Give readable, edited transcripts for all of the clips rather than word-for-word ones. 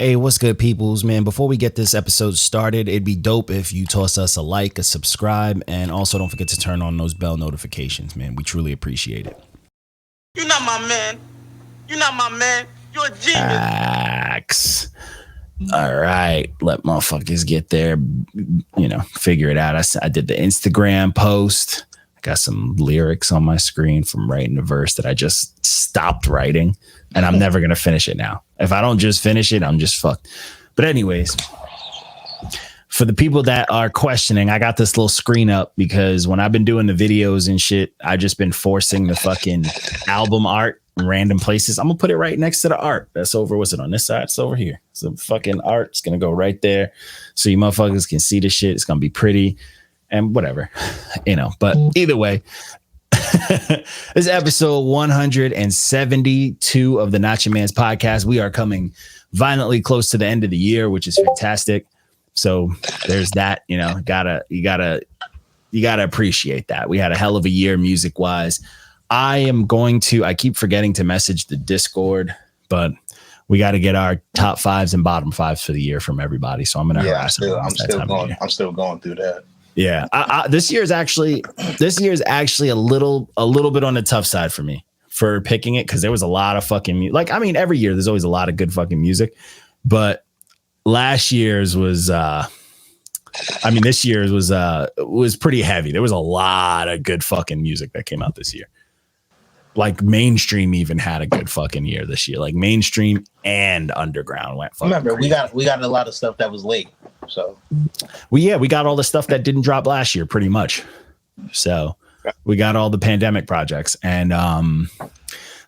Hey, what's good, peoples, man? Before we get this episode started, it'd be dope if you toss us a like, a subscribe, and also don't forget to turn on those bell notifications, man. We truly appreciate it. You're not my man. You're not my man. You're a genius. Facts. All right. Let motherfuckers get there, figure it out. I did the Instagram post. I got some lyrics on my screen from writing a verse that I just stopped writing, and I'm never going to finish it now. If I don't just finish it, I'm just fucked. But anyways, for the people that are questioning, I got this little screen up because when I've been doing the videos and shit, I've just been forcing the fucking album art in random places. I'm going to put it right next to the art. That's over. What's it on this side? It's over here. So fucking art's going to go right there. So you motherfuckers can see the shit. It's going to be pretty and whatever, but either way, this is episode 172 of the Not Your Man's podcast. We are coming violently close to the end of the year, which is fantastic. So there's that, you gotta appreciate that. We had a hell of a year music wise. I keep forgetting to message the Discord, but we got to get our top fives and bottom fives for the year from everybody. So I'm going to harass them. I'm still going through that. Yeah, this year is actually a little bit on the tough side for me for picking it because there was a lot of fucking music. Every year there's always a lot of good fucking music, but last year's was this year's was pretty heavy. There was a lot of good fucking music that came out this year. Like mainstream even had a good fucking year this year. Like mainstream and underground went fucking Remember, crazy. we got a lot of stuff that was late. So we got all the stuff that didn't drop last year pretty much. So we got all the pandemic projects. And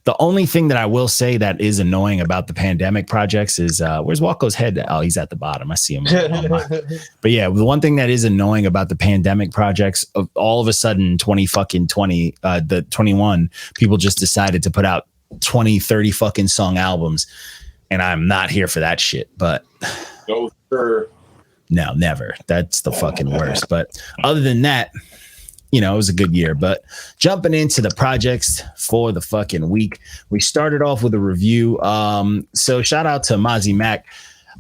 the only thing that I will say that is annoying about the pandemic projects is where's Walco's head? Oh, he's at the bottom. I see him. But yeah, the one thing that is annoying about the pandemic projects, of all of a sudden 21 people just decided to put out 20-30 fucking song albums, and I'm not here for that shit. But no, never. That's the fucking worst. But other than that, it was a good year. But jumping into the projects for the fucking week, we started off with a review. So shout out to Mozzie Mac.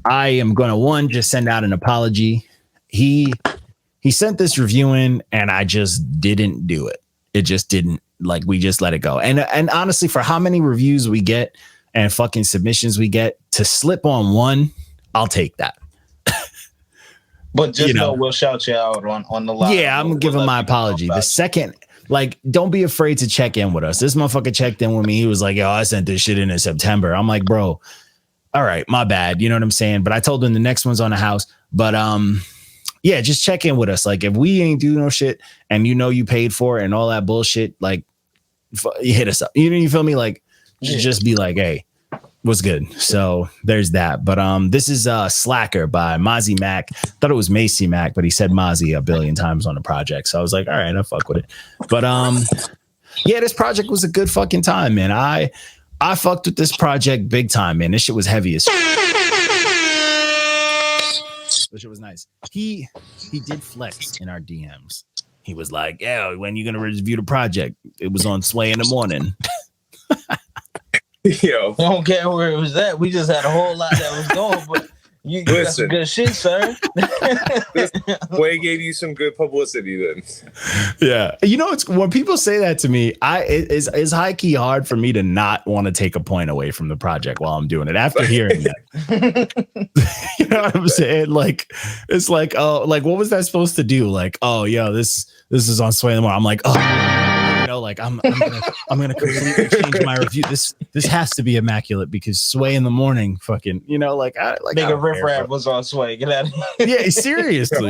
I am going to just send out an apology. He sent this review in and I just didn't do it. It just didn't, we just let it go. And honestly, for how many reviews we get and fucking submissions we get, to slip on one, I'll take that. But just we'll shout you out on the live. Yeah, I'm giving my apology. The second, don't be afraid to check in with us. This motherfucker checked in with me. He was like, yo, I sent this shit in September. I'm like, bro, all right, my bad. You know what I'm saying? But I told him the next one's on the house. But yeah, just check in with us. If we ain't do no shit and you paid for it and all that bullshit, hit us up. You feel me? Just be like, hey, what's good? So there's that. But this is SLAKR by Mozzie Mac. Thought it was Macy Mac, but he said Mozzie a billion times on the project. So I was like, all right, I fuck with it. But yeah, this project was a good fucking time, man. I fucked with this project big time, man. This shit was heavy as shit. This shit was nice. He did flex in our DMs. He was like, yeah, when you gonna review the project? It was on Sway in the morning. Yo, I don't care where it was at. We just had a whole lot that was going, but you got some good shit, sir. Way gave you some good publicity then. Yeah, it's when people say that to me, it's high key hard for me to not want to take a point away from the project while I'm doing it after hearing that. You know what I'm saying? It's oh, what was that supposed to do? Oh, yo, this is on Sway in the morning. I'm like, oh. I'm gonna completely change my review. This has to be immaculate because Sway in the morning, fucking, nigga Riff Raff was on Sway. Get out of here. Yeah, seriously.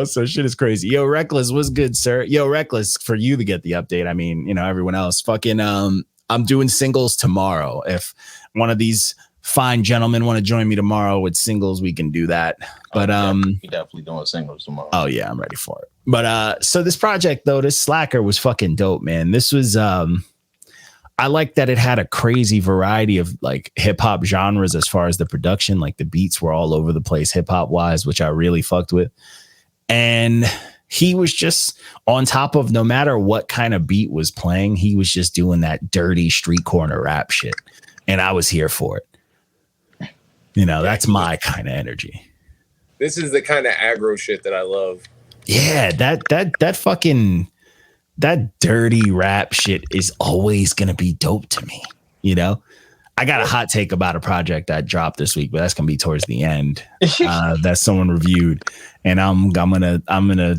So shit is crazy. Yo, Reckless, what's good, sir? Yo, Reckless, for you to get the update. I mean, everyone else. Fucking, I'm doing singles tomorrow. If one of these fine gentlemen want to join me tomorrow with singles, we can do that. But we definitely doing singles tomorrow. Oh yeah, I'm ready for it. But so this project though, this SLAKR was fucking dope, man. This was I like that it had a crazy variety of hip hop genres as far as the production. The beats were all over the place hip hop wise, which I really fucked with. And he was just on top of no matter what kind of beat was playing, he was just doing that dirty street corner rap shit. and I was here for it. You know, that's my kind of energy. This is the kind of aggro shit that I love. Yeah, that fucking that dirty rap shit is always gonna be dope to me. You know, I got a hot take about a project I dropped this week, but that's gonna be towards the end. That someone reviewed, and I'm gonna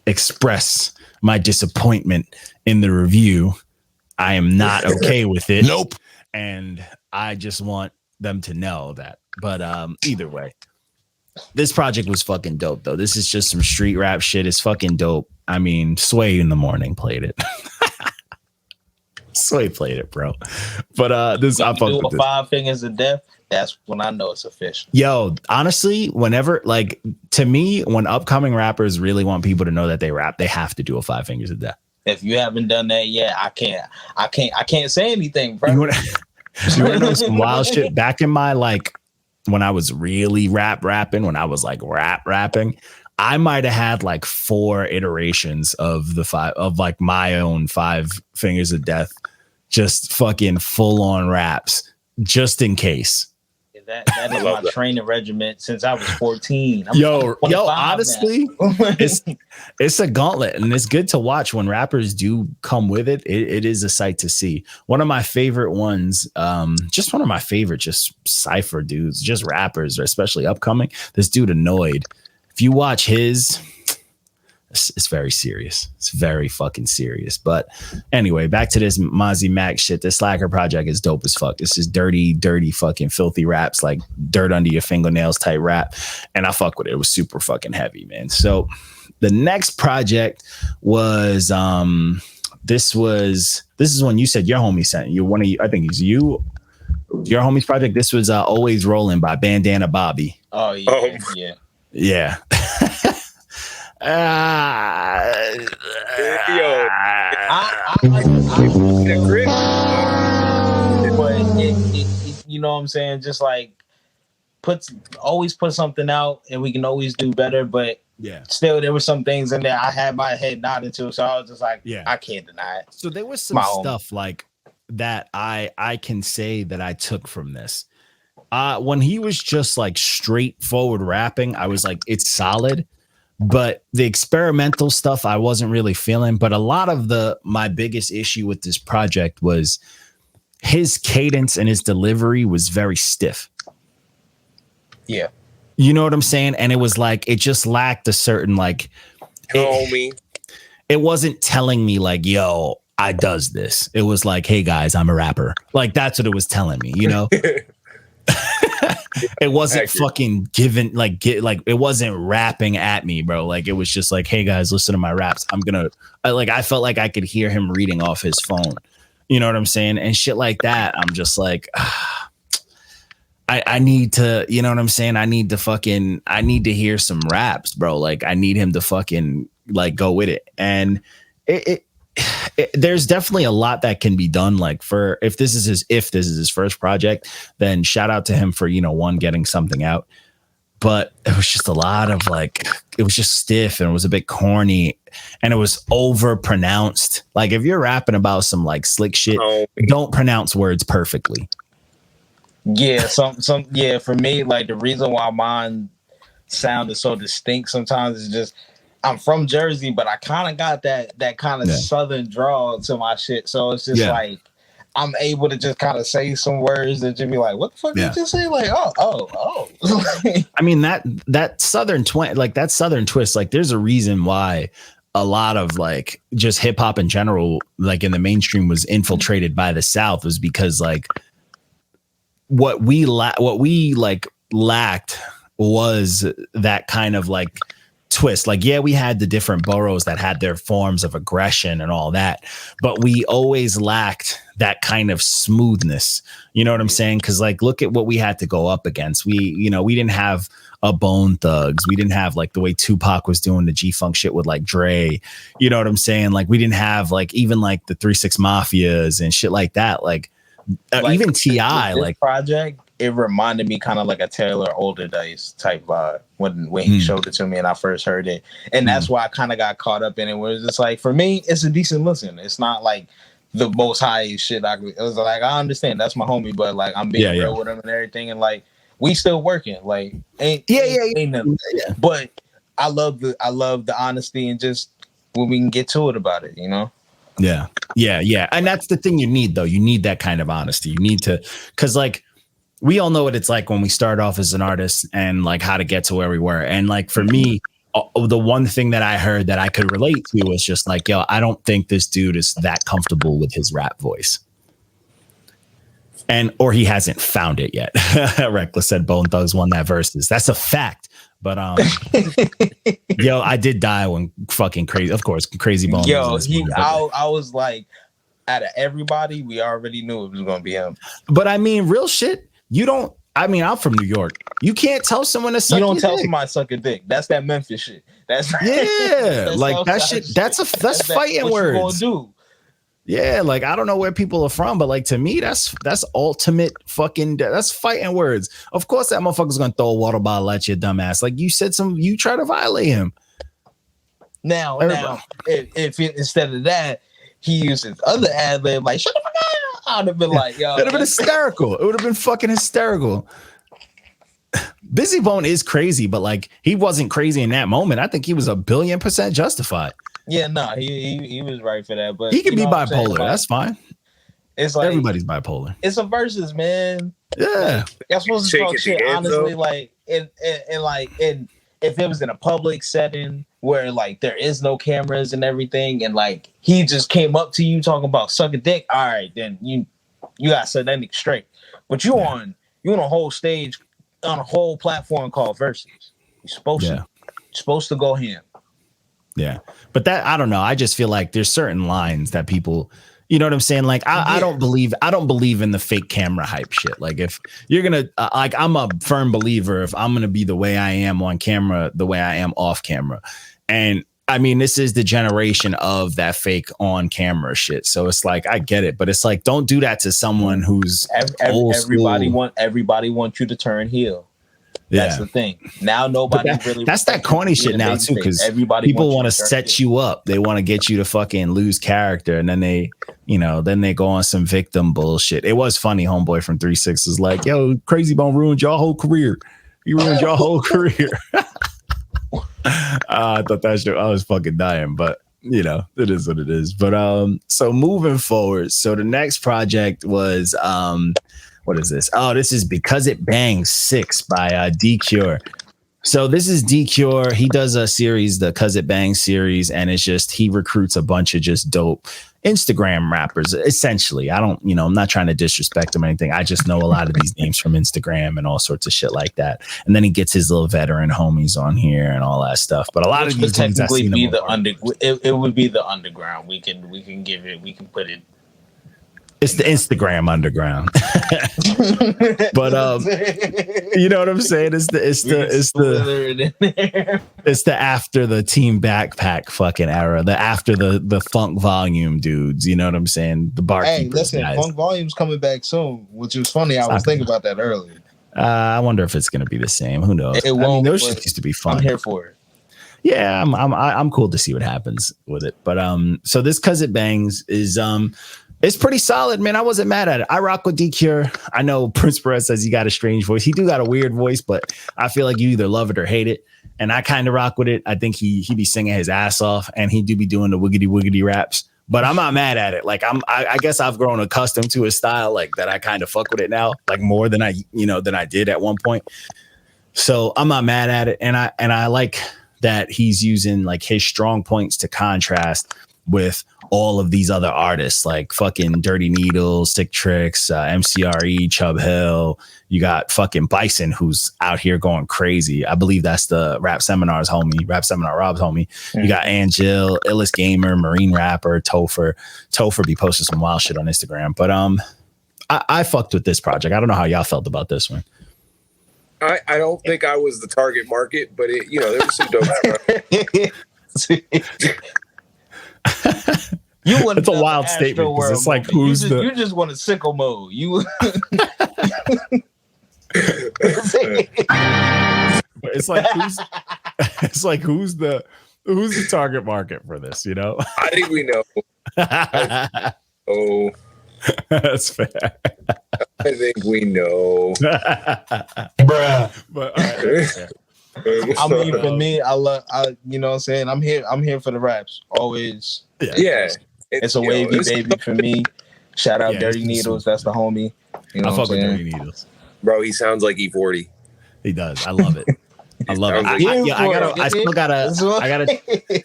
express my disappointment in the review. I am not okay with it. Nope. And I just want them to know that. But either way, this project was fucking dope, though. This is just some street rap shit. It's fucking dope. I mean, Sway in the Morning played it. Sway played it, bro. But this, I fuck with this. 5 Fingers of Death. That's when I know it's official. Yo, honestly, whenever, like, to me, when upcoming rappers really want people to know that they rap, they have to do a 5 Fingers of Death. If you haven't done that yet, I can't say anything, bro. You wanna know some wild shit? Back in my, like, when I was really rapping, when I was like rapping, I might have had like 4 iterations of like my own 5 Fingers of Death, just fucking full on raps, just in case. That is my training regimen since I was 14. Yo, honestly, it's a gauntlet, and it's good to watch when rappers do come with it. It is a sight to see. One of my favorite ones, just one of my favorite, just cypher dudes, just rappers, especially upcoming. This dude Annoyed. If you watch his, it's very serious. It's very fucking serious. But anyway, back to this Mozzie Mac shit. This SLAKR project is dope as fuck. This is dirty, fucking filthy raps, like dirt under your fingernails type rap. And I fuck with it. It was super fucking heavy, man. So the next project was this is one you said your homie sent you. One of you, I think it's you, your homie's project. This was Always Rollin' by Bandana Bobby. Oh yeah, yeah. Yo, I like it, but you know what I'm saying? Just like always put something out, and we can always do better. But still, there were some things in there I had my head nodded to, so I was just like, I can't deny it. So there was some stuff like that I can say that I took from this. When he was just like straightforward rapping, I was like, it's solid. But the experimental stuff I wasn't really feeling. But a lot of my biggest issue with this project was his cadence and his delivery was very stiff. Yeah. You know what I'm saying? And it was like, it just lacked a certain like, homie. It wasn't telling me like, yo, I does this. It was like, hey guys, I'm a rapper. Like that's what it was telling me, you know? It wasn't fucking giving like it wasn't rapping at me, bro. Like it was just like, hey guys, listen to my raps. I felt like I could hear him reading off his phone. You know what I'm saying? And shit like that. I'm just like, I need to, you know what I'm saying? I need to hear some raps, bro. Like I need him to fucking like go with it. And there's definitely a lot that can be done. Like if this is his first project, then shout out to him for, you know, one, getting something out. But it was just a lot of like, it was just stiff and it was a bit corny and it was over pronounced. Like if you're rapping about some like slick shit, don't pronounce words perfectly. Yeah. Yeah. For me, like the reason why mine sounded so distinct sometimes is just, I'm from Jersey, but I kind of got that kind of Southern drawl to my shit. So it's just like, I'm able to just kind of say some words that you be like, what the fuck did you say? Like, oh. I mean, that Southern twist, like there's a reason why a lot of like just hip hop in general, like in the mainstream was infiltrated by the South was because like what we lacked was that kind of like twist. Like, yeah, we had the different boroughs that had their forms of aggression and all that, but we always lacked that kind of smoothness. You know what I'm saying? Because like, look at what we had to go up against. We didn't have a Bone Thugs. We didn't have like the way Tupac was doing the G-Funk shit with like Dre. You know what I'm saying? Like we didn't have like even like the 3-6 Mafias and shit like that. Like even T.I. like project. It reminded me kind of like a Taylor Older Days type vibe when he showed it to me and I first heard it. And that's why I kind of got caught up in it. Where it's just like, for me, it's a decent listen. It's not like the most high shit I could. It was like, I understand that's my homie, but like I'm being real with him and everything, and like we still working. Like ain't nothing. Yeah. But I love the honesty and just when we can get to it about it, you know. Yeah. And that's the thing you need, though. You need that kind of honesty. You need to, because like we all know what it's like when we start off as an artist and like how to get to where we were. And like for me, the one thing that I heard that I could relate to was just like, yo, I don't think this dude is that comfortable with his rap voice. Or he hasn't found it yet. Reckless said Bone Thugs won that versus. That's a fact. But yo, I did die when fucking crazy. Of course, Crazy Bone. Yo, I was like, out of everybody, we already knew it was gonna be him. But I mean, real shit. You don't. I mean, I'm from New York. You can't tell someone to suck. You don't tell dick. somebody suck a dick. That's that Memphis shit. That's that's like that shit. That's fighting words. What you gonna do? Yeah, like I don't know where people are from, but like to me, that's ultimate fucking. That's fighting words. Of course, that motherfucker's gonna throw a water bottle at your dumbass. Like you said, you try to violate him. Now, if instead of that, he uses other ad lib like shut the fuck up, I'd have been like, yo, it'd have been hysterical. It would have been fucking hysterical. Busy Bone is crazy, but like he wasn't crazy in that moment. I think he was 1,000,000,000% justified. Yeah, no, he was right for that. But he can be bipolar. That's fine. It's like everybody's bipolar. It's a versus, man. Yeah, you're supposed to talk shit honestly. Like, and if it was in a public setting where like there is no cameras and everything, and like he just came up to you talking about suck a dick, all right, then you gotta set that nigga straight. But you on a whole stage on a whole platform called Versus. You're supposed to go ham. Yeah. But that, I don't know. I just feel like there's certain lines that people, you know what I'm saying? Like, I don't believe in the fake camera hype shit. Like if you're going to, like, I'm a firm believer if I'm going to be the way I am on camera, the way I am off camera. And I mean, this is the generation of that fake on camera shit. So it's like, I get it, but it's like, don't do that to someone who's everybody wants you to turn heel. That's the thing. Now nobody really. That's that corny shit now too, because people want to set you up. They want to get you to fucking lose character, and then they go on some victim bullshit. It was funny. Homeboy from 3 6 is like, "Yo, Crazy Bone ruined your whole career. You ruined your whole career." I thought that shit. I was fucking dying, but it is what it is. But so moving forward, so the next project was what is this? Oh, this is Because It Bangs 6 by D.Cure. So this is D.Cure. He does a series, the Because It Bangs series, and it's just he recruits a bunch of just dope Instagram rappers. Essentially, I'm not trying to disrespect him or anything. I just know a lot of these names from Instagram and all sorts of shit like that. And then he gets his little veteran homies on here and all that stuff. But a lot of these technically be the it would be the underground. We can put it. It's the Instagram underground. But you know what I'm saying? It's the after the Team Backpack fucking era, the after the Funk Volume dudes, you know what I'm saying? The barkeepers. Hey, listen, guys. Funk Volume's coming back soon, which is funny. I was thinking about that earlier. I wonder if it's gonna be the same. Who knows? It won't. I mean, those shit used to be fun. I'm here for it. Yeah, I'm cool to see what happens with it. But so this Cuz It Bangs is it's pretty solid, man. I wasn't mad at it. I rock with D.Cure. I know Prince Perez says he got a strange voice. He do got a weird voice, but I feel like you either love it or hate it. And I kind of rock with it. I think he be singing his ass off, and he do be doing the wiggity wiggity raps. But I'm not mad at it. Like I guess I've grown accustomed to his style, like that. I kind of fuck with it now, like more than I did at one point. So I'm not mad at it, and I like that he's using like his strong points to contrast with all of these other artists like fucking Dirty Needles, Sick Tricks, MCRE, Chubb Hill. You got fucking Bison, who's out here going crazy. I believe that's the Rap Seminar Rob's homie. You got Angel, Illest Gamer, Marine Rapper, Topher. Topher be posting some wild shit on Instagram. But I fucked with this project. I don't know how y'all felt about this one. I don't think I was the target market, but there was some dope stuff. It's a wild statement. It's like you just want a sicko mode. It's like who's the target market for this? I think we know. Oh, That's fair. I think we know. Bruh. But all right, that's fair. I mean, for me, you know what I'm saying? I'm here for the raps. Always. Yeah. It's a wavy baby for me. Shout out Dirty Needles. That's the homie. You know I fuck with Dirty Needles. Bro, he sounds like E40. He does. I love it. I love it.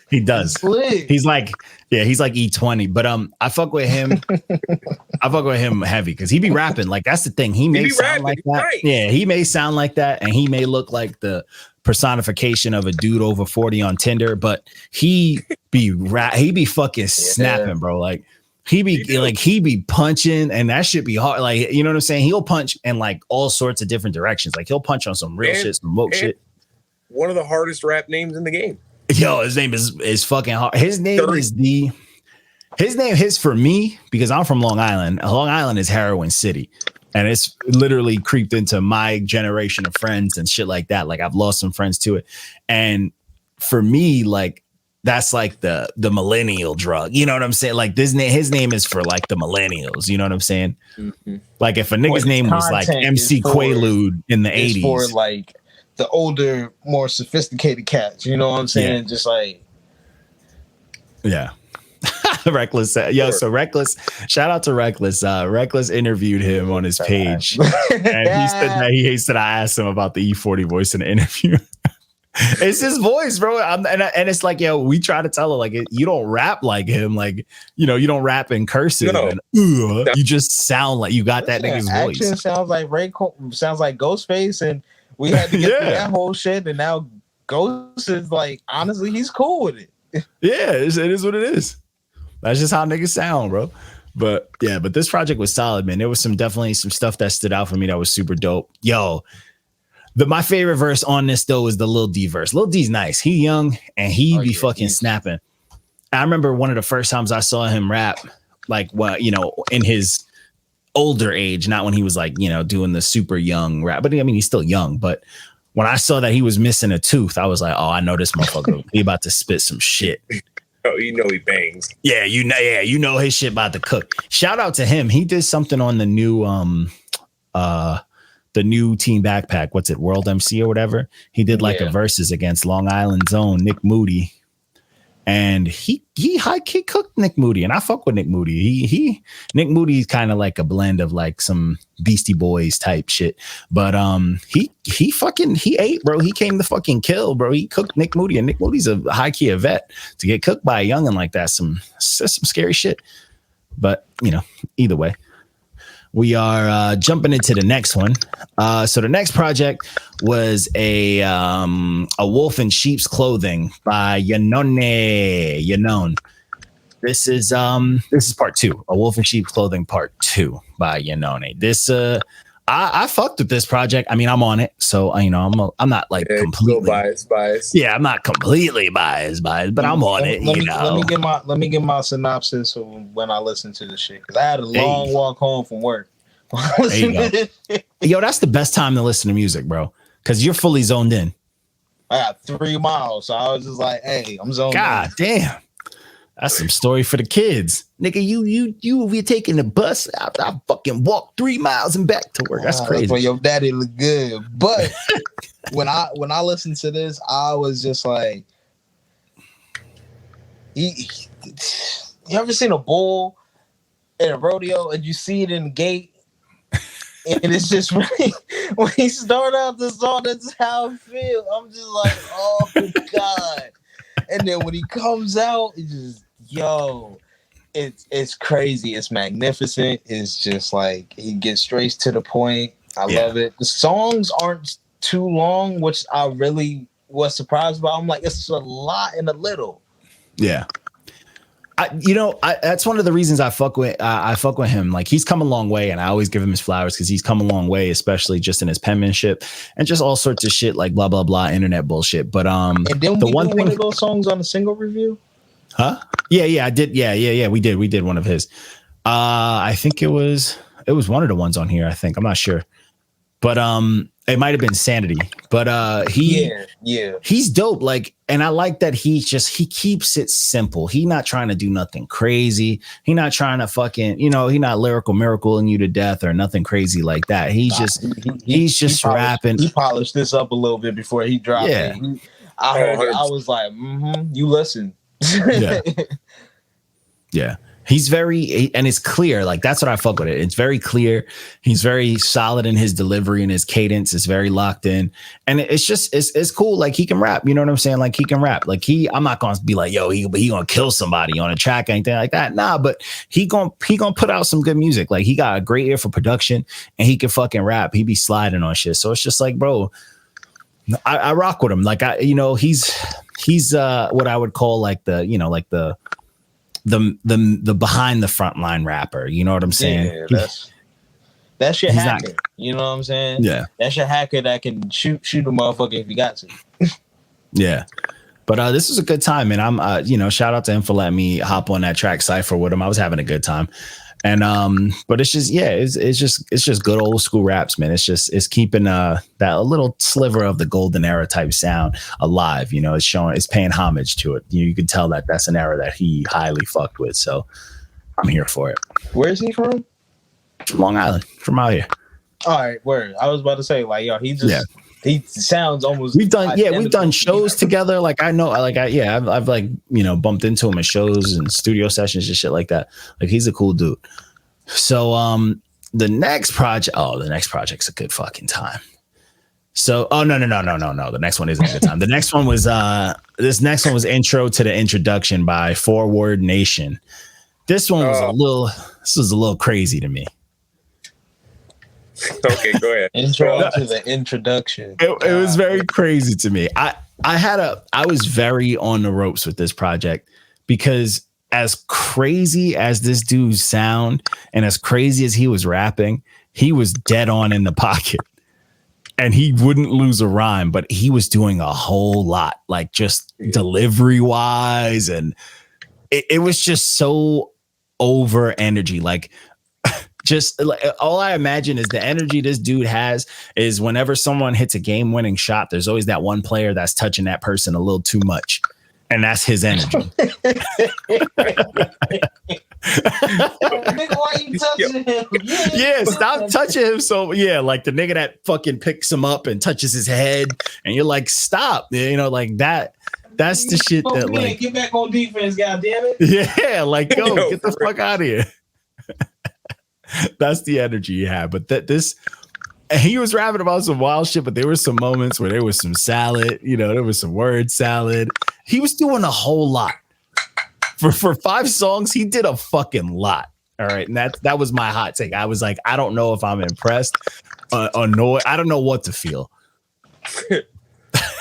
He does. He's like E20, but I fuck with him. I fuck with him heavy because he be rapping. Like, that's the thing. He may sound like that. Right. Yeah, he may sound like that, and he may look like the personification of a dude over 40 on Tinder, but he be fucking snapping, bro. Like, he be punching, and that should be hard. Like, you know what I'm saying? He'll punch in like all sorts of different directions. Like, he'll punch on some real shit, some woke shit. One of the hardest rap names in the game. Yo, his name is fucking hard. His name is for me, because I'm from Long Island. Long Island is heroin city. And it's literally creeped into my generation of friends and shit like that. Like, I've lost some friends to it. And for me, like, that's like the millennial drug. You know what I'm saying? Like, his name is for like the millennials. You know what I'm saying? Mm-hmm. Like, if a nigga's name was like MC Quaalude in the 80s. For like the older, more sophisticated cats. You know what I'm saying? Yeah. Just like. Yeah. Reckless. Yo, so Reckless, shout out to Reckless. Reckless interviewed him on his page. And he said that he hates that I asked him about the E40 voice in the interview. It's his voice, bro. And it's like, yo, we try to tell her, like, you don't rap like him. Like, you know, you don't rap in cursive. No. And, you just sound like you got that nigga's voice. Action sounds like sounds like Ghostface, and we had to get through that whole shit. And now Ghost is like, honestly, he's cool with it. Yeah, it is what it is. That's just how niggas sound, bro. But yeah, but this project was solid, man. There was definitely some stuff that stood out for me that was super dope. Yo, my favorite verse on this though is the Lil D verse. Lil D's nice. He young and he be fucking snapping. I remember one of the first times I saw him rap, like, what, you know, in his older age, not when he was like, you know, doing the super young rap. But I mean, he's still young. But when I saw that he was missing a tooth, I was like, oh, I know this motherfucker. He about to spit some shit. Oh, you know he bangs. Yeah, you know his shit about to cook. Shout out to him. He did something on the new Team Backpack. What's it, World MC or whatever? He did like a versus against Long Island's own Nick Moody. And he cooked Nick Moody, and I fuck with Nick Moody. Nick Moody's kind of like a blend of like some Beastie Boys type shit, but he ate, bro. He came to fucking kill, bro. He cooked Nick Moody, and Nick Moody's a high key a vet. To get cooked by a youngin' like that, some scary shit. But you know, either way. We are jumping into the next one. So the next project was a wolf in sheep's clothing by Yannone. This is part 2. A wolf in sheep's clothing part 2 by Yannone. This I fucked with this project. I mean, I'm on it, so you know, I'm not like completely biased. Yeah, I'm not completely biased, but I'm on it. Let me get my synopsis when I listen to this shit, because I had a long walk home from work. There you go. Yo, that's the best time to listen to music, bro, because you're fully zoned in. I got 3 miles, so I was just like, "Hey, I'm zoned in." God damn. That's some story for the kids. Nigga, you be taking the bus. I fucking walk 3 miles and back to work. That's crazy. That's why your daddy look good. But when I listened to this, I was just like, you ever seen a bull in a rodeo and you see it in the gate? And it's just really, when he started out the song, that's how I feel. I'm just like, oh God. And then when he comes out, it's just, it's crazy. It's magnificent. It's just like, he gets straight to the point. I love it. The songs aren't too long, which I really was surprised about. I'm like, it's a lot in a little. Yeah. That's one of the reasons I fuck with him. Like, he's come a long way, and I always give him his flowers because he's come a long way, especially just in his penmanship and just all sorts of shit like blah blah blah internet bullshit. But and then one of those songs on a single review. Huh? Yeah, I did. Yeah. We did one of his. I think it was one of the ones on here. I think, I'm not sure, but It might have been Sanity, but he's dope. Like, and I like that he keeps it simple. He not trying to do nothing crazy. He not trying to fucking, he not lyrical miracling you to death or nothing crazy like that. He's just rapping. He polished this up a little bit before he dropped it. I heard it, I was like, you listen. Yeah. He's and it's clear. Like, that's what I fuck with it. It's very clear. He's very solid in his delivery and his cadence is very locked in. And it's just, it's cool. Like, he can rap. You know what I'm saying? Like, he can rap. Like, I'm not going to be like, yo, he going to kill somebody on a track, anything like that. Nah, but he going to put out some good music. Like, he got a great ear for production and he can fucking rap. He be sliding on shit. So it's just like, bro, I rock with him. Like, he's what I would call like the behind the front line rapper, you know what I'm saying? Yeah, that's your hacker. You know what I'm saying? Yeah, that's your hacker that can shoot a motherfucker if you got to. Yeah, but this was a good time, and I'm shout out to him for letting me hop on that track cypher with him. I was having a good time, and but it's just it's just good old school raps, man. It's keeping that a little sliver of the golden era type sound alive. It's paying homage to it. You can tell that that's an era that he highly fucked with. So I'm here for it. Where is he from? From Long Island, from out here. All right, word. I was about to say, like, yo, he sounds almost. We've done shows together. Like, I know, like, I've like, bumped into him at shows and studio sessions and shit like that. Like, he's a cool dude. So, the next project's a good fucking time. So, no. The next one isn't a good time. The next one was, Intro to the Introduction by Foreword Nation. This one was a little crazy to me. Okay, go ahead. Intro to the Introduction. It was very crazy to me. I was very on the ropes with this project because as crazy as this dude sound and as crazy as he was rapping, he was dead on in the pocket. And he wouldn't lose a rhyme, but he was doing a whole lot, like just delivery wise. And it was just so over energy. Like, just like, all I imagine is the energy this dude has is whenever someone hits a game winning shot, there's always that one player that's touching that person a little too much. And that's his energy. Why you touching him? Yeah, stop touching him. So like the nigga that fucking picks him up and touches his head, and you're like, stop. Like that. That's the shit that like get back on defense, goddamn it. Yeah, like go get the fuck out of here. That's the energy you have. But he was rapping about some wild shit, but there were some moments where there was some salad, there was some word salad. He was doing a whole lot. For 5 songs, he did a fucking lot. All right. And that was my hot take. I was like, I don't know if I'm impressed, annoyed. I don't know what to feel.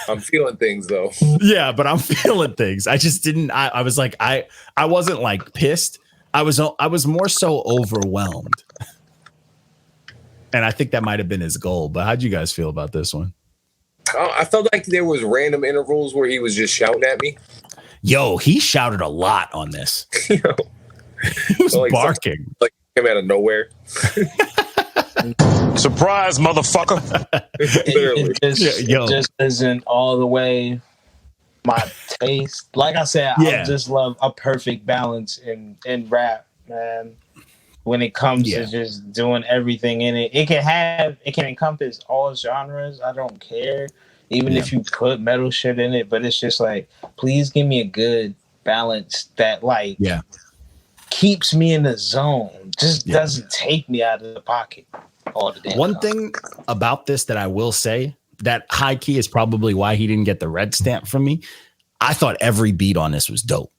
I'm feeling things though. Yeah, but I'm feeling things. I just didn't. I was like, I wasn't like pissed. I was more so overwhelmed. And I think that might have been his goal. But how'd you guys feel about this one? I felt like there was random intervals where he was just shouting at me. Yo, he shouted a lot on this. He was barking. Like came out of nowhere. Surprise, motherfucker. It just isn't all the way my taste. Like I said, I just love a perfect balance in rap, man. When it comes to just doing everything in it, it can encompass all genres. I don't care, even if you put metal shit in it. But it's just like, please give me a good balance that keeps me in the zone. Just doesn't take me out of the pocket all the damn time. Thing about this that I will say that high key is probably why he didn't get the red stamp from me. I thought every beat on this was dope.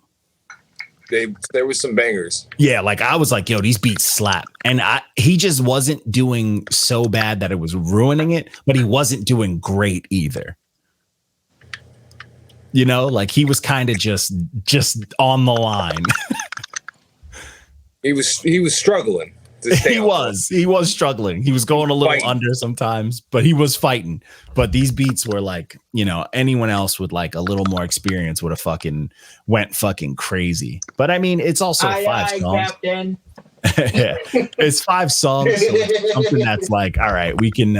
There was some bangers. Yeah, like I was like, yo, these beats slap. And he just wasn't doing so bad that it was ruining it, but he wasn't doing great either. Like he was kind of just on the line. He was struggling. He was struggling. He was going a little under sometimes, but he was fighting. But these beats were like, anyone else with like a little more experience would have fucking went fucking crazy. But I mean, it's also 5 songs. Captain. Yeah, it's 5 songs, so it's something that's like, all right, we can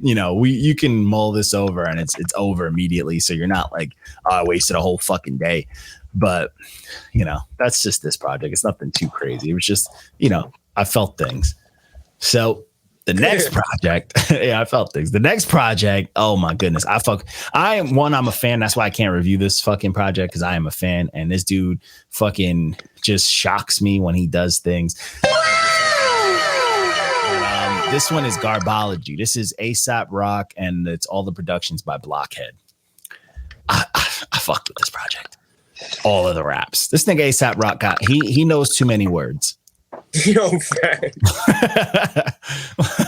you can mull this over and it's over immediately, so you're not like, oh, I wasted a whole fucking day. But that's just this project. It's nothing too crazy. It was just I felt things. So the next project, I felt things. The next project, oh my goodness, I'm a fan. That's why I can't review this fucking project, because I am a fan, and this dude fucking just shocks me when he does things. This one is Garbology. This is Aesop Rock, and it's all the productions by Blockhead. I fucked with this project. All of the raps. This nigga Aesop Rock he knows too many words. Yo, fact.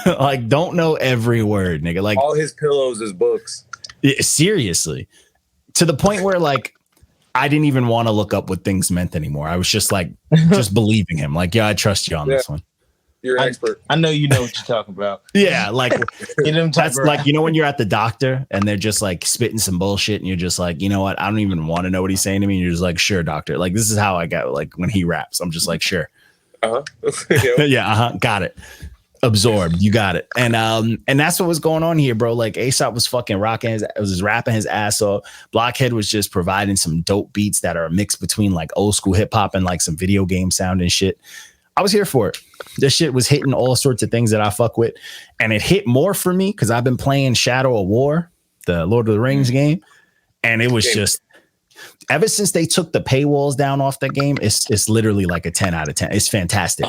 Like, don't know every word, nigga. Like, all his pillows is books. Seriously, to the point where like I didn't even want to look up what things meant anymore. I was just like, just believing him. Like, yeah, I trust you on this one. You're an expert. I know you know what you're talking about. Yeah, like that's like, when you're at the doctor and they're just like spitting some bullshit and you're just like, you know what? I don't even want to know what he's saying to me. And you're just like, sure, doctor. Like, this is how I got, like, when he raps, I'm just like, sure. Yeah, got it. Absorbed. You got it. And that's what was going on here, bro. Like, Aesop was fucking rapping his ass off. Blockhead was just providing some dope beats that are a mix between like old school hip hop and like some video game sound and shit. I was here for it. This shit was hitting all sorts of things that I fuck with. And it hit more for me because I've been playing Shadow of War, the Lord of the Rings game. And it was just, ever since they took the paywalls down off the game, it's literally like a 10 out of 10. It's fantastic.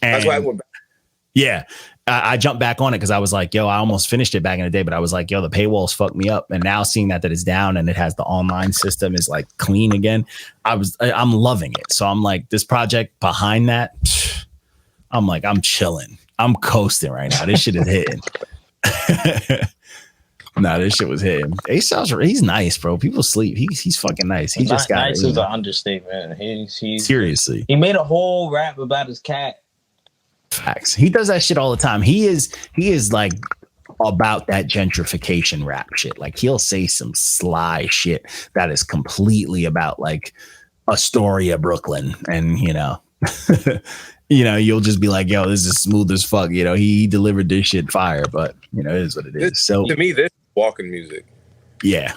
And that's why I went back. Yeah. I jumped back on it because I was like, yo, I almost finished it back in the day, but I was like, yo, the paywalls fucked me up. And now seeing that it's down and it has the online system is like clean again, I'm loving it. So I'm like, this project behind that, I'm like, I'm chilling. I'm coasting right now. This shit is hitting. This shit was hitting. Aesop's, he's nice, bro. People sleep. He's fucking nice. He just got nice is an understatement. He's seriously. He made a whole rap about his cat. Facts. He does that shit all the time. He is like about that gentrification rap shit. Like, he'll say some sly shit that is completely about like Astoria, Brooklyn, and you'll just be like, yo, this is smooth as fuck. He delivered this shit fire, but it is what it is. So to me, this is walking music. Yeah.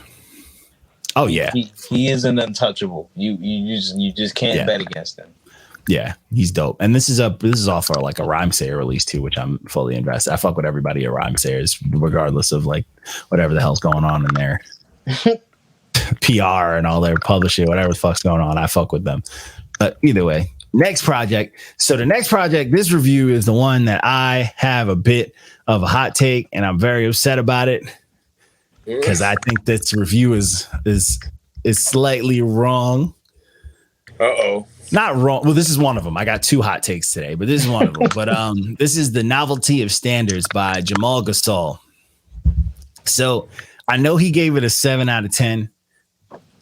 Oh yeah. He is an untouchable. You just can't bet against him. Yeah, he's dope. And this is all for like a Rhymesayer release too, which I'm fully invested. I fuck with everybody at Rhymesayers, regardless of like whatever the hell's going on in their PR and all their publishing, whatever the fuck's going on. I fuck with them. But either way, next project. So the next project, this review is the one that I have a bit of a hot take, and I'm very upset about it because I think this review is slightly wrong. Uh-oh. Not wrong. Well, this is one of them. I got 2 hot takes today, but this is one of them. But this is the Novelty of Standards by Jamal Gasol. So I know he gave it a 7 out of 10,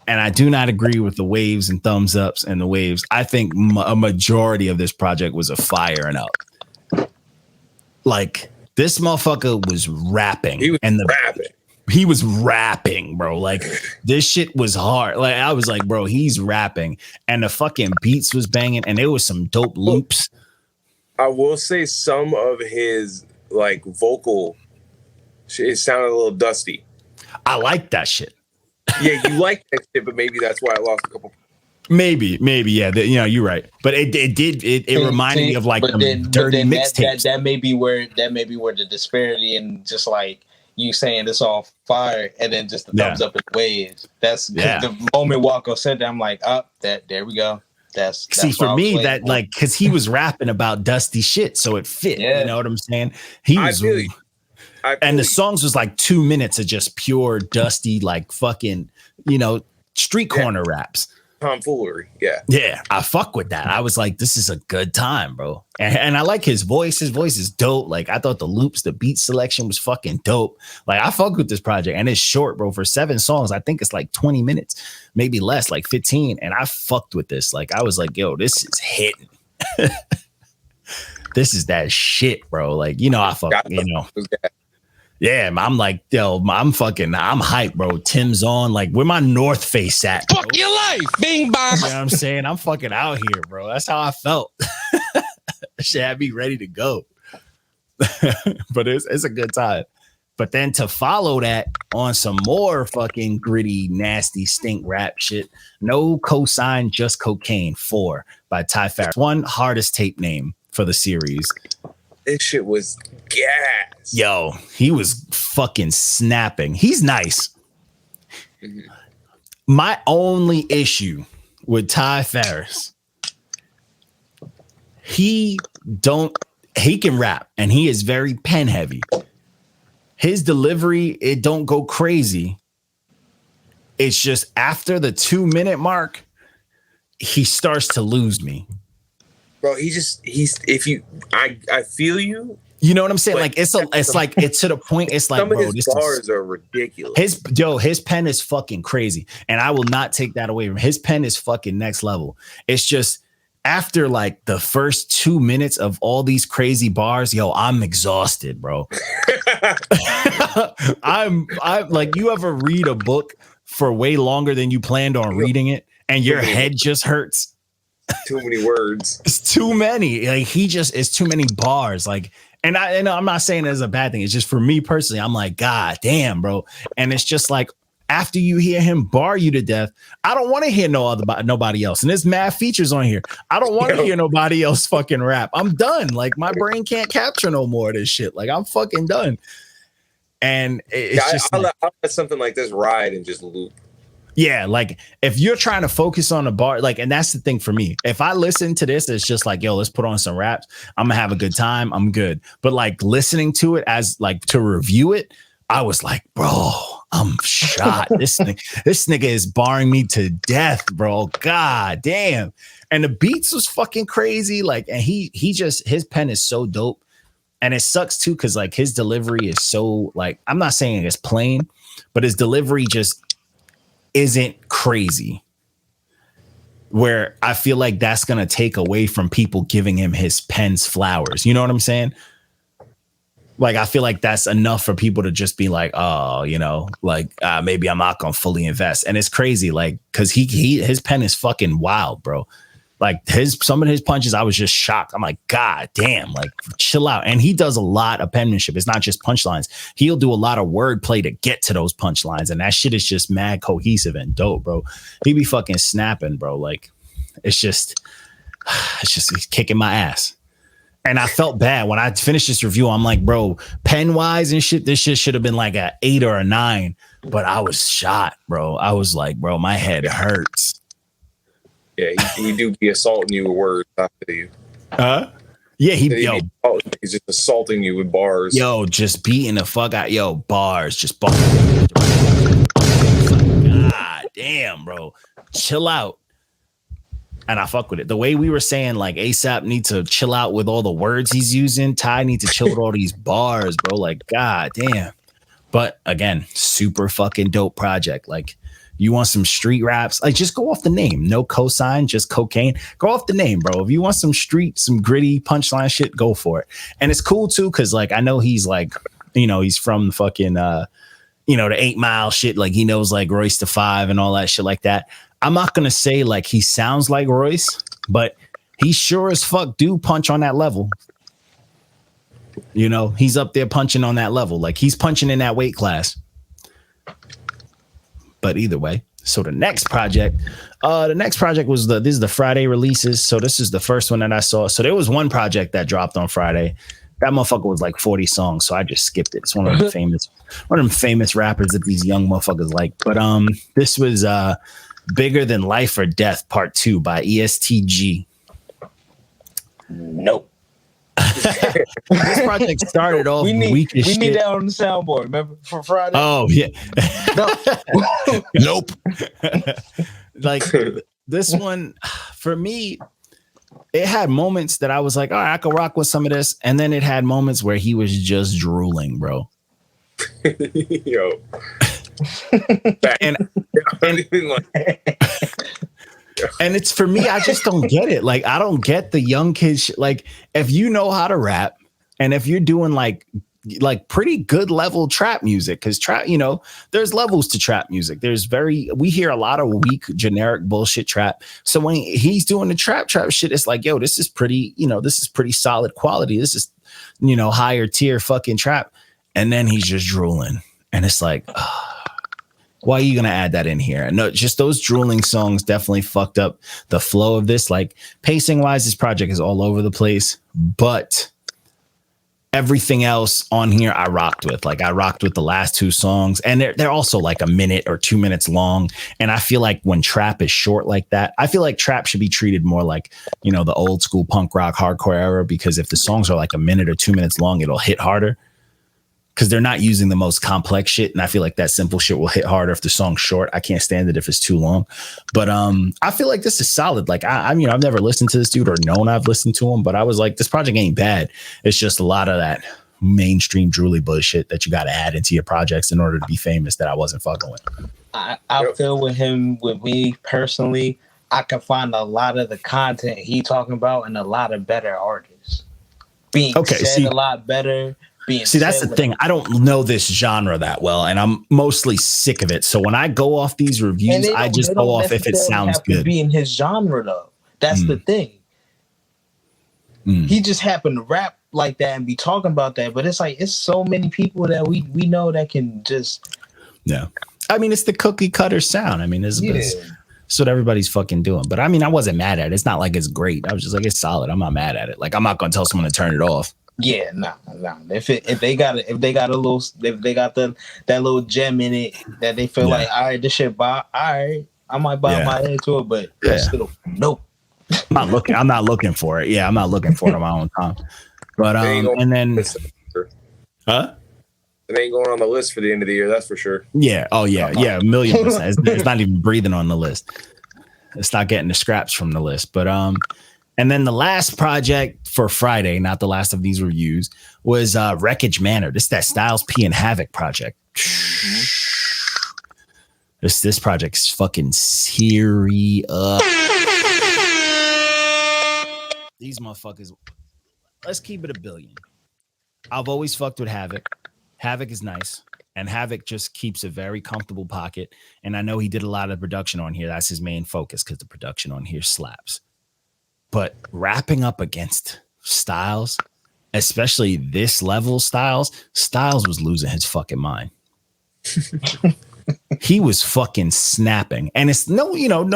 and I do not agree with the waves and thumbs ups and the waves. I think a majority of this project was a fire and up. Like, this motherfucker was rapping. He was rapping. He was rapping, bro. Like, this shit was hard. Like, I was like, bro, he's rapping, and the fucking beats was banging, and there was some dope loops. I will say some of his like vocal, it sounded a little dusty. I like that shit. Yeah, you like that shit, but maybe that's why I lost a couple. Maybe, yeah. You're right. But it reminded me of like dirty mixtapes. That may be where the disparity and just like you saying it's all fire and then just the thumbs up and waves. That's the moment Walko said that, I'm like, there we go. That's for me that like, because he was rapping about dusty shit, so it fit. You know what I'm saying? He was, and the songs was like 2 minutes of just pure dusty, like fucking, street corner raps. Tomfoolery. Yeah, I fuck with that. I was like, this is a good time, bro. And I like his voice. His voice is dope. Like, I thought the loops, the beat selection was fucking dope. Like, I fuck with this project, and it's short, bro. For 7 songs, I think it's like 20 minutes, maybe less, like 15. And I fucked with this. Like, I was like, yo, this is hitting. This is that shit, bro. Like, I fuck, Yeah, I'm like, yo, I'm hyped, bro. Tim's on, like, where my North Face at? Bro? Fuck your life, bing bong. You know what I'm saying? I'm fucking out here, bro. That's how I felt. Shit had me ready to go. But it's a good time. But then to follow that on some more fucking gritty, nasty, stink rap shit, no Cosign, just cocaine 4 by Ty Farris. One hardest tape name for the series. This shit was gas. Yo, he was fucking snapping. He's nice. Mm-hmm. My only issue with Ty Farris, he can rap and he is very pen heavy. His delivery, it don't go crazy. It's just after the 2-minute mark, he starts to lose me. Bro, I feel you. You know what I'm saying? Like it's to the point. It's like, some of bro, his bars are ridiculous. His pen is fucking crazy. And I will not take that away from him. His pen is fucking next level. It's just after like the first 2 minutes of all these crazy bars, yo, I'm exhausted, bro. I'm like, you ever read a book for way longer than you planned on reading it and your head just hurts? Too many words. It's too many. Like it's too many bars. Like, and I'm not saying it as a bad thing. It's just for me personally, I'm like, God damn, bro. And it's just like, after you hear him bar you to death, I don't want to hear nobody else. And there's mad features on here. I don't want to hear nobody else fucking rap. I'm done. Like my brain can't capture no more of this shit. Like I'm fucking done. And I'll let something like this ride and just loop. Yeah, like if you're trying to focus on a bar, like, and that's the thing for me. If I listen to this, it's just like, yo, let's put on some raps. I'm gonna have a good time. I'm good. But like listening to it as like to review it, I was like, bro, I'm shot. This nigga is barring me to death, bro. God damn. And the beats was fucking crazy. Like, and his pen is so dope. And it sucks too, because like his delivery is so like, I'm not saying it's plain, but his delivery just isn't crazy. Where I feel like that's gonna take away from people giving him his pen's flowers. You know what I'm saying? Like, I feel like that's enough for people to just be like, oh, you know, like maybe I'm not gonna fully invest. And it's crazy, like, because his pen is fucking wild, bro. Like some of his punches, I was just shocked. I'm like, God damn, like chill out. And he does a lot of penmanship. It's not just punchlines. He'll do a lot of wordplay to get to those punchlines. And that shit is just mad cohesive and dope, bro. He be fucking snapping, bro. Like it's just he's kicking my ass. And I felt bad when I finished this review. I'm like, bro, pen wise and shit, this shit should have been like a 8 or a 9. But I was shot, bro. I was like, bro, my head hurts. Yeah, he do be assaulting you with words. I feel you. Yeah, he's just assaulting you with bars. Yo, just beating the fuck out. Yo, bars, just bars. God damn, bro, chill out. And I fuck with it. The way we were saying, like Aesop need to chill out with all the words he's using. Ty need to chill with all these bars, bro. Like, God damn. But again, super fucking dope project. Like. You want some street raps? Like, just go off the name. No Cosign, just cocaine. Go off the name, bro. If you want some street, some gritty punchline shit, go for it. And it's cool too, because like I know he's like, you know, he's from the fucking the 8 Mile shit. Like he knows like Royce the 5 and all that shit like that. I'm not gonna say like he sounds like Royce, but he sure as fuck do punch on that level. You know, he's up there punching on that level. Like he's punching in that weight class. But either way, so the next project was this is the Friday releases. So this is the first one that I saw. So there was one project that dropped on Friday. That motherfucker was like 40 songs, so I just skipped it. It's one of them famous rappers that these young motherfuckers like. But this was Bigger Than Life or Death Part 2 by ESTG. Nope. This project started off weak as shit. We need that on the soundboard, remember, for Friday? Oh, yeah. Nope. Like, this one, for me, it had moments that I was like, all right, I could rock with some of this. And then it had moments where he was just drooling, bro. Yo. And it's for me, I just don't get it. Like, I don't get the young kids. Like, if you know how to rap and if you're doing like like pretty good level trap music, because trap, you know, there's levels to trap music. We hear a lot of weak generic bullshit trap. So when he's doing the trap shit, it's like, yo, this is pretty, you know, this is pretty solid quality. This is, you know, higher tier fucking trap. And then he's just drooling, and it's like, why are you gonna add that in here? No, just those drooling songs definitely fucked up the flow of this. Like, pacing wise, this project is all over the place, but everything else on here I rocked with. Like, I rocked with the last two songs, and they're also like a minute or 2 minutes long. And I feel like when trap is short like that, I feel like trap should be treated more like, you know, the old school punk rock hardcore era, because if the songs are like a minute or 2 minutes long, it'll hit harder, because they're not using the most complex shit. And I feel like that simple shit will hit harder if the song's short. I can't stand it if it's too long. But I feel like this is solid. Like, I mean, I've never listened to this dude or known I've listened to him, but I was like, this project ain't bad. It's just a lot of that mainstream drooly bullshit that you got to add into your projects in order to be famous that I wasn't fucking with. I feel with me personally, I can find a lot of the content he talking about and a lot of better artists being said a lot better. See, that's the thing. I don't know this genre that well, and I'm mostly sick of it. So when I go off these reviews, I just go off if it sounds good. Be in his genre though. That's the thing. He just happened to rap like that and be talking about that, but it's like it's so many people that we know that can just. Yeah, I mean, it's the cookie cutter sound. I mean, it's what everybody's fucking doing. But I mean, I wasn't mad at it. It's not like it's great. I was just like, it's solid. I'm not mad at it. Like, I'm not gonna tell someone to turn it off. Yeah, nah. If they got that little gem in it that they feel like, all right, this shit all right, I might buy my head to it, but still, nope. I'm not looking for it. Yeah, I'm not looking for it on my own time. But and then It ain't going on the list for the end of the year, that's for sure. Yeah. Oh yeah. Yeah. 1,000,000%. It's not even breathing on the list. It's not getting the scraps from the list. But and then the last project for Friday, not the last of these reviews, was Wreckage Manor. This is that Styles P and Havoc project. This project's fucking serious. These motherfuckers. Let's keep it a billion. I've always fucked with Havoc. Havoc is nice, and Havoc just keeps a very comfortable pocket. And I know he did a lot of production on here. That's his main focus, because the production on here slaps. But rapping up against Styles, especially this level Styles was losing his fucking mind. He was fucking snapping. And it's no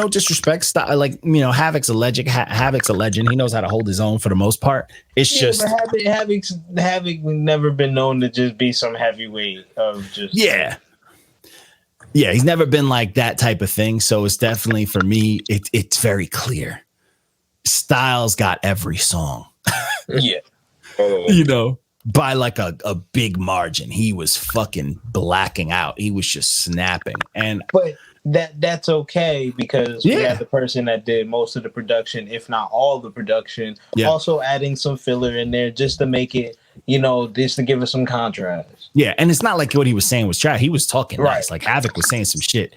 disrespect. Havoc's a legend. Havoc's a legend. He knows how to hold his own for the most part. It's just Havoc never been known to just be some heavyweight of just Yeah, he's never been like that type of thing. So it's definitely, for me, it's very clear. Styles got every song. Yeah. By like a big margin. He was fucking blacking out. He was just snapping. But that's okay, because we had the person that did most of the production, if not all the production, also adding some filler in there just to make it, just to give us some contrast. Yeah, and it's not like what he was saying was trash. He was talking nice. Like, Havoc was saying some shit,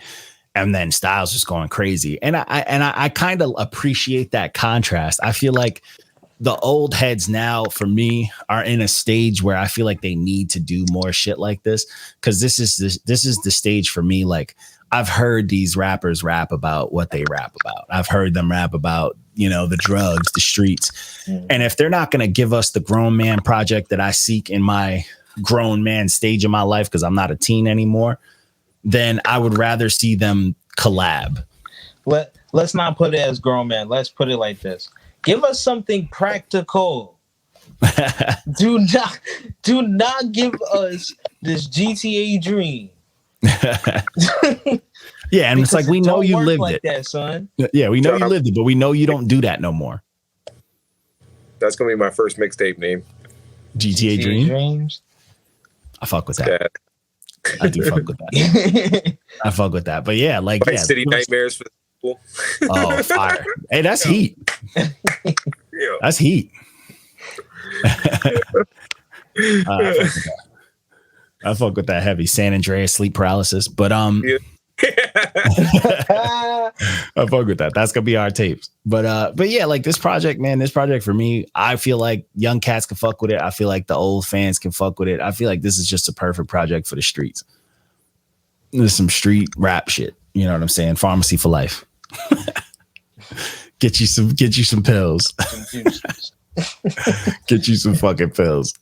and then Styles was going crazy. And I kind of appreciate that contrast. I feel like the old heads now, for me, are in a stage where I feel like they need to do more shit like this, because this is the stage for me. Like, I've heard these rappers rap about what they rap about. I've heard them rap about, the drugs, the streets. And if they're not going to give us the grown man project that I seek in my grown man stage of my life, because I'm not a teen anymore, then I would rather see them collab. Let's not put it as grown man. Let's put it like this. Give us something practical. Do not give us this GTA dream. Yeah, and it's like, we know you lived it. That, son. Yeah, we know you lived it, but we know you don't do that no more. That's gonna be my first mixtape name. GTA Dreams. I fuck with that. Yeah. I do fuck with that. I fuck with that. But yeah, like City Nightmares for the sequel. Oh, fire! Hey, that's heat. That's heat. I fuck with that heavy. San Andreas, Sleep Paralysis. But I fuck with that. That's gonna be our tapes. But yeah, like this project, man, this project for me, I feel like young cats can fuck with it. I feel like the old fans can fuck with it. I feel like this is just a perfect project for the streets. There's some street rap shit. You know what I'm saying? Pharmacy for life. Get you some pills. Get you some fucking pills.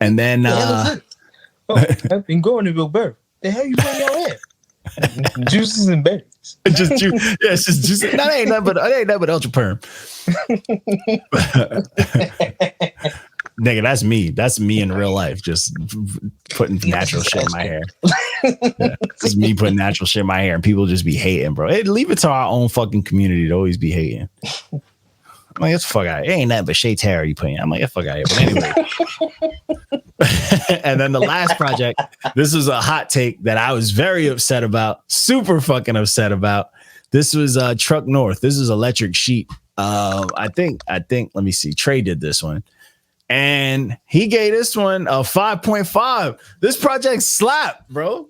And then I've been going to Bill Burr. The hell you putting your head? Juices and berries. Just juice. Yeah, it's just juice. That ain't nothing but ultra perm. Nigga, that's me. That's me in real life. Just putting natural shit in my hair. Yeah, just me putting natural shit in my hair, and people just be hating, bro. Hey, leave it to our own fucking community to always be hating. I'm like, get the fuck out. It ain't nothing but shade hair you putting. I'm like, get the fuck out of here. But anyway. And then the last project, this was a hot take that I was very upset about, super fucking upset about. This was Truck North. This is Electric Sheep. I think, let me see. Trey did this one. And he gave this one a 5.5. This project slapped, bro.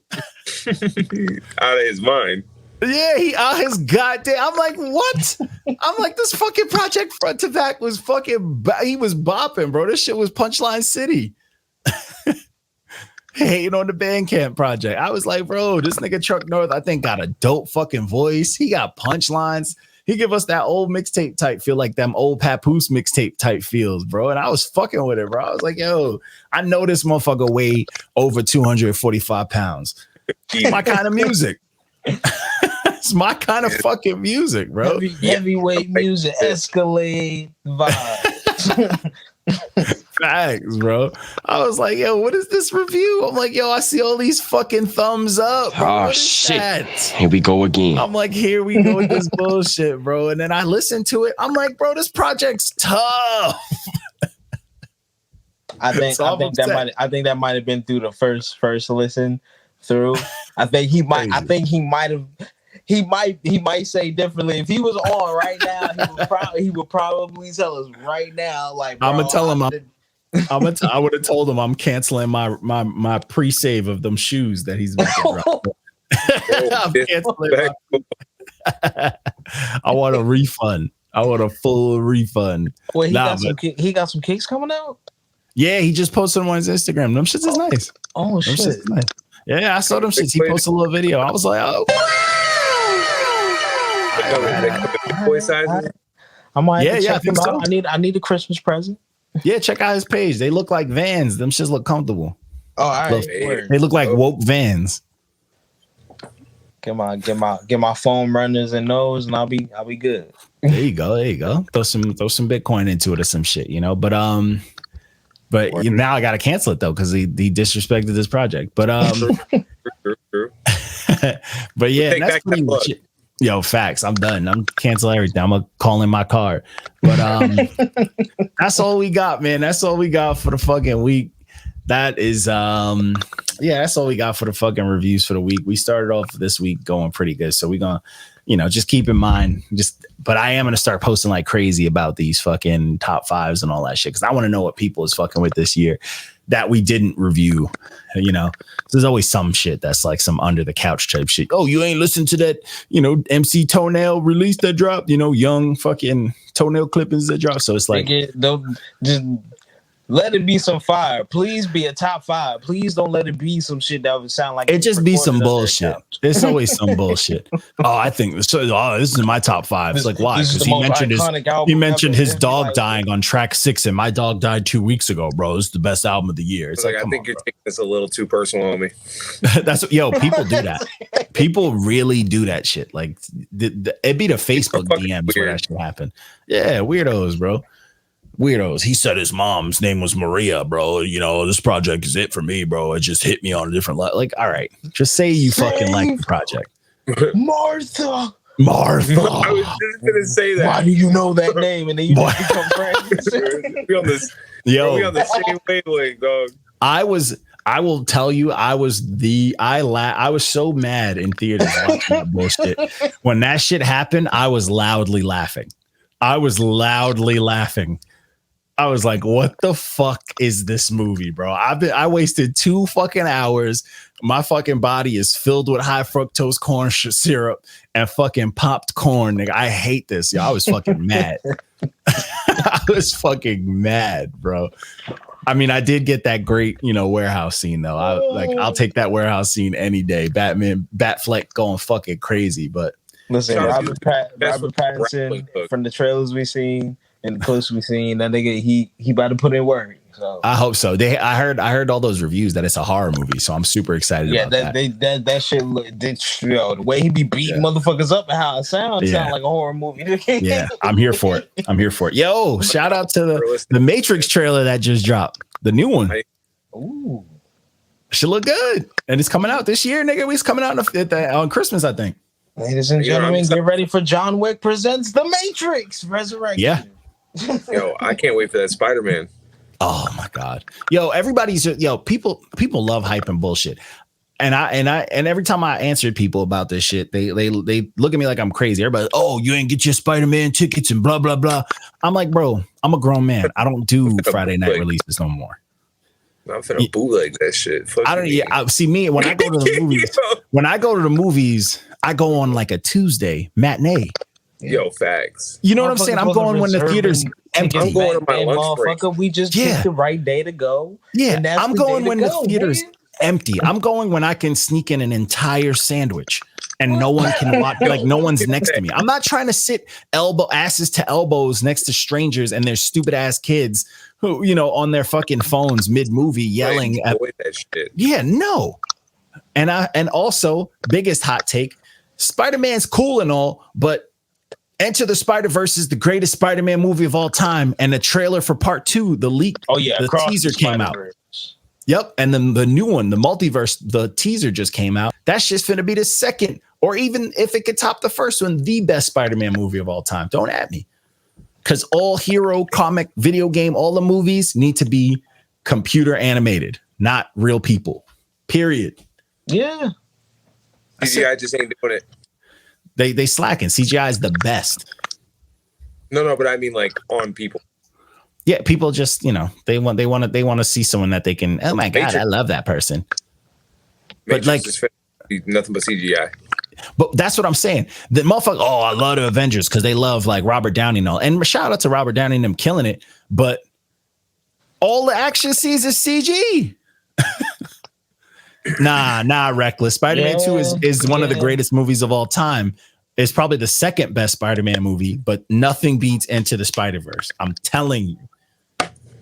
Out of his mind. Yeah, he out his goddamn. I'm like, what? I'm like, this fucking project front to back was fucking. He was bopping, bro. This shit was Punchline City. Hating on the Bandcamp project. I was like, bro, this nigga Truck North, I think, got a dope fucking voice. He got punchlines. He give us that old mixtape type feel, like them old Papoose mixtape type feels, bro. And I was fucking with it, bro. I was like, yo, I know this motherfucker weigh over 245 pounds. My kind of music. It's my kind of fucking music, bro. Heavyweight music, Escalade vibes. Facts, bro. I was like, yo, what is this review? I'm like, yo, I see all these fucking thumbs up. Bro. Oh, shit. That? Here we go again. I'm like, here we go with this bullshit, bro. And then I listened to it. I'm like, bro, this project's tough. I think that might have been through the first listen through. I think he might say differently. If he was on right now, he would probably tell us right now. Like, bro, I'm gonna tell him. I would have told him I'm canceling my pre-save of them shoes that he's about to drop. I'm canceling I want a refund. I want a full refund. Well, he got some kicks coming out. Yeah, he just posted them on his Instagram. Them shits is nice. Oh shit! Is nice. Yeah, I saw them shits. He posted a little video. I was like, oh. Boy sizes. I might check them so. out. I need a Christmas present. Yeah, check out his page. They look like Vans. Them shits look comfortable. Oh, all right. They look like woke Vans. Get my foam runners and those, and I'll be good. There you go. Throw some Bitcoin into it or some shit, you know. But now I gotta cancel it though because he disrespected this project. But True. But yeah, that's pretty much it. Yo, facts. I'm done. I'm canceling everything. I'm gonna call in my card. But that's all we got, man. That's all we got for the fucking week. That is that's all we got for the fucking reviews for the week. We started off this week going pretty good. So we're gonna, just keep in mind, but I am gonna start posting like crazy about these fucking top fives and all that shit. Cause I want to know what people is fucking with this year that we didn't review. There's always some shit that's like some under the couch type shit. Oh, you ain't listened to that, MC Toenail release that dropped, young fucking toenail clippings that dropped. So it's like, just let it be some fire. Please be a top five. Please don't let it be some shit that would sound like it just be some bullshit. It's always some bullshit. Oh, I think this is my top five. It's like, why? Because he mentioned his dog dying on track 6, and my dog died 2 weeks ago, bro. It's the best album of the year. It's like I think you're taking this a little too personal on me. People do that. People really do that shit. Like it'd be the Facebook DMs where that shit happen. Yeah, weirdos, bro. Weirdos. He said his mom's name was Maria, bro. This project is it for me, bro. It just hit me on a different level. Like, all right, just say you fucking like the project. Martha. I was just gonna say that. Why do you know that name? And then you just become friends. we on the same wavelength, dog. I will tell you, I was so mad in theaters watching that bullshit. When that shit happened, I was loudly laughing. I was like, what the fuck is this movie, bro? I wasted 2 fucking hours. My fucking body is filled with high fructose corn syrup and fucking popped corn. Nigga, I hate this. Yo, I was fucking mad. I was fucking mad, bro. I mean, I did get that great, warehouse scene though. I'll take that warehouse scene any day. Batfleck going fucking crazy. But listen, Robert Pattinson from the trailers we seen and the clips we seen, that nigga he about to put in work. So I hope so. I heard all those reviews that it's a horror movie, so I'm super excited. Yeah, about that shit the way he be beating motherfuckers up and how it sound like a horror movie. Yeah, I'm here for it. Yo, shout out to the Matrix trailer that just dropped, the new one. Ooh, should look good, and it's coming out this year, nigga. It's coming out on Christmas, I think. Ladies and gentlemen, get ready for John Wick presents The Matrix Resurrection. Yeah. Yo, I can't wait for that Spider-Man. Oh my God. Yo, people love hype and bullshit. And every time I answered people about this shit, they look at me like I'm crazy. Everybody, oh, you ain't get your Spider-Man tickets and blah, blah, blah. I'm like, bro, I'm a grown man. I don't do Friday night releases no more. I'm finna bootleg that shit. See me when I go to the movies. When I go to the movies, I go on like a Tuesday matinee. Yo, facts. You know what I'm saying? I'm going when the theater's empty. I'm going on my lunch break. We just picked the right day to go. Yeah, I'm going when the theater's empty. I'm going when I can sneak in an entire sandwich and no one can watch. Like no one's next to me. I'm not trying to sit asses to elbows next to strangers and their stupid ass kids who on their fucking phones mid movie yelling at that shit. Yeah, no. And also biggest hot take: Spider-Man's cool and all, but Enter the Spider-Verse is the greatest Spider-Man movie of all time, and the trailer for part 2, the leak, the teaser came out. Yep, and then the new one, the multiverse, the teaser just came out. That shit's finna be the second, or even if it could top the first one, the best Spider-Man movie of all time. Don't at me, because all hero, comic, video game, all the movies need to be computer animated, not real people. Period. Yeah, CGI just ain't doing it. They slacking. CGI is the best. No, but I mean like on people. Yeah, people just they want to see someone that they can. Oh my God, I love that person. Matrix, but like nothing but CGI. But that's what I'm saying. The motherfucker. Oh, I love the Avengers because they love like Robert Downey and all. And shout out to Robert Downey and them killing it. But all the action scenes is CG. Nah, Reckless. Spider-Man 2 is one of the greatest movies of all time. It's probably the second best Spider-Man movie, but nothing beats Into the Spider-Verse. I'm telling you.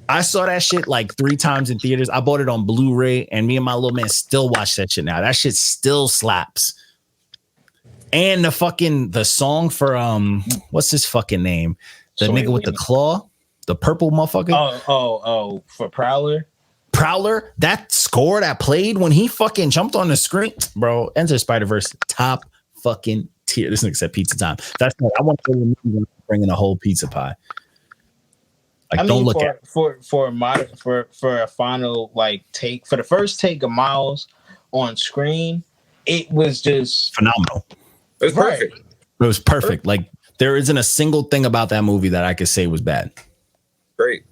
I saw that shit like 3 times in theaters. I bought it on Blu-ray, and me and my little man still watch that shit now. That shit still slaps. And the song for what's his fucking name? The nigga with the claw, the purple motherfucker. Oh, for Prowler, that score that played when he fucking jumped on the screen, bro. Enter Spider-Verse, top fucking tier. This nigga said pizza time. That's what I want to bring in a whole pizza pie. Like, don't look at for a final like take for the first take of Miles on screen. It was just phenomenal. It was perfect. It was perfect. Like there isn't a single thing about that movie that I could say was bad. Great.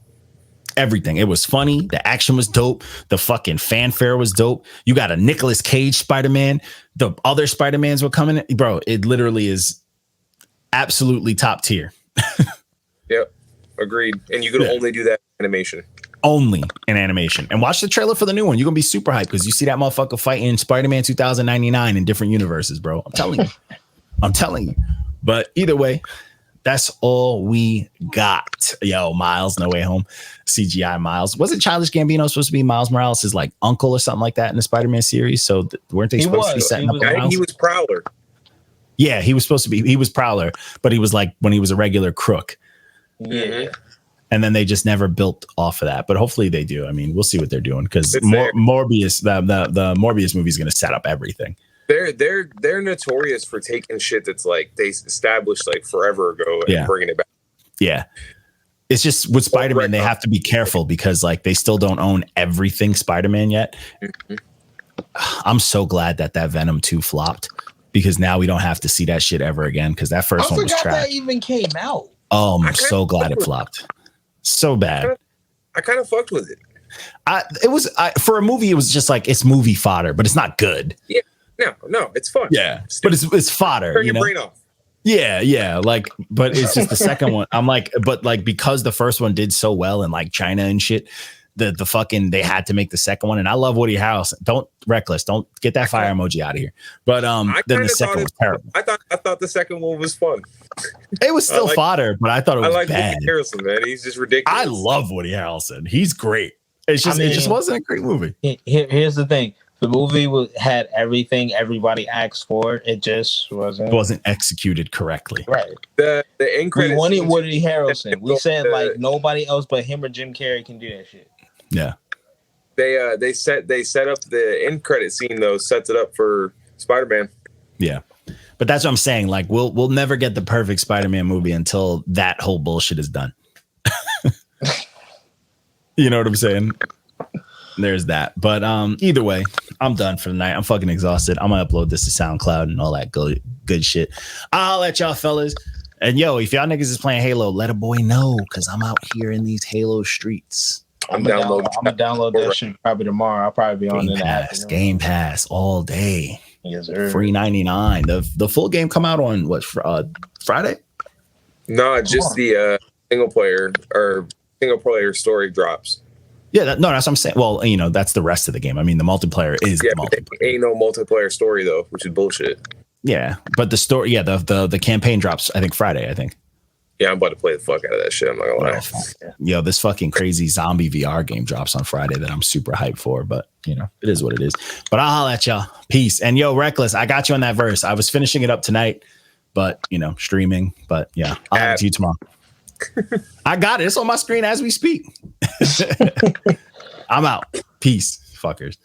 Everything. It was funny. The action was dope. The fucking fanfare was dope. You got a Nicolas Cage Spider-Man. The other Spider-Mans were coming in. Bro, it literally is absolutely top tier. Yep. Agreed. And you could only do that in animation. Only in animation. And watch the trailer for the new one. You're going to be super hyped because you see that motherfucker fighting Spider-Man 2099 in different universes, bro. I'm telling you. But either way, that's all we got. Yo, Miles, No Way Home. CGI Miles. Wasn't Childish Gambino supposed to be Miles Morales' like uncle or something like that in the Spider-Man series? So weren't they supposed to be setting up Miles? He was Prowler. Yeah, he was supposed to be. He was Prowler, but he was like when he was a regular crook. Yeah. And then they just never built off of that. But hopefully they do. I mean, we'll see what they're doing because Morbius, the Morbius movie is going to set up everything. They're notorious for taking shit that's like they established like forever ago and bringing it back. Yeah. It's just with Spider-Man, they have to be careful because like they still don't own everything Spider-Man yet. Mm-hmm. I'm so glad that Venom 2 flopped because now we don't have to see that shit ever again because that first one was trash. That even came out. Oh, I'm so glad it flopped. So bad. I kind of fucked with it. For a movie, it was just like it's movie fodder, but it's not good. Yeah, no, it's fun. Yeah, but it's fodder. Turn your brain off. Yeah. Like, but it's just the second one. I'm like, but like because the first one did so well in like China and shit, the fucking they had to make the second one. And I love Woody Harrelson. Don't get that fire emoji out of here. But then the second was terrible. I thought the second one was fun. It was still fodder, but I thought it was bad. Woody Harrelson, man. He's just ridiculous. I love Woody Harrelson. He's great. It's just it just wasn't a great movie. Here's the thing. The movie had everything everybody asked for. It just wasn't executed correctly. Right. The end credits. We wanted Woody Harrelson. We said like nobody else but him or Jim Carrey can do that shit. Yeah. They set up the end credit scene though. Sets it up for Spider-Man. Yeah. But that's what I'm saying. Like we'll never get the perfect Spider-Man movie until that whole bullshit is done. You know what I'm saying? There's that. But either way, I'm done for the night. I'm fucking exhausted. I'm gonna upload this to SoundCloud and all that good shit. I'll let y'all fellas. And yo, if y'all niggas is playing Halo, let a boy know because I'm out here in these Halo streets. I'm gonna download that shit probably tomorrow. I'll probably be on Game Pass all day. Yes, sir. Free 99. The full game come out on what Friday? No, just the single player story drops. Yeah, that's what I'm saying. Well, that's the rest of the game. I mean, the multiplayer is the multiplayer. Ain't no multiplayer story though, which is bullshit. Yeah, but the story, the campaign drops. I think Friday. I think. Yeah, I'm about to play the fuck out of that shit. I'm not gonna lie. Yo, this fucking crazy zombie VR game drops on Friday that I'm super hyped for. But it is what it is. But I'll holler at y'all. Peace. And yo, Reckless, I got you on that verse. I was finishing it up tonight, but streaming. But yeah, I'll have it to you tomorrow. I got it. It's on my screen as we speak. I'm out. Peace, fuckers.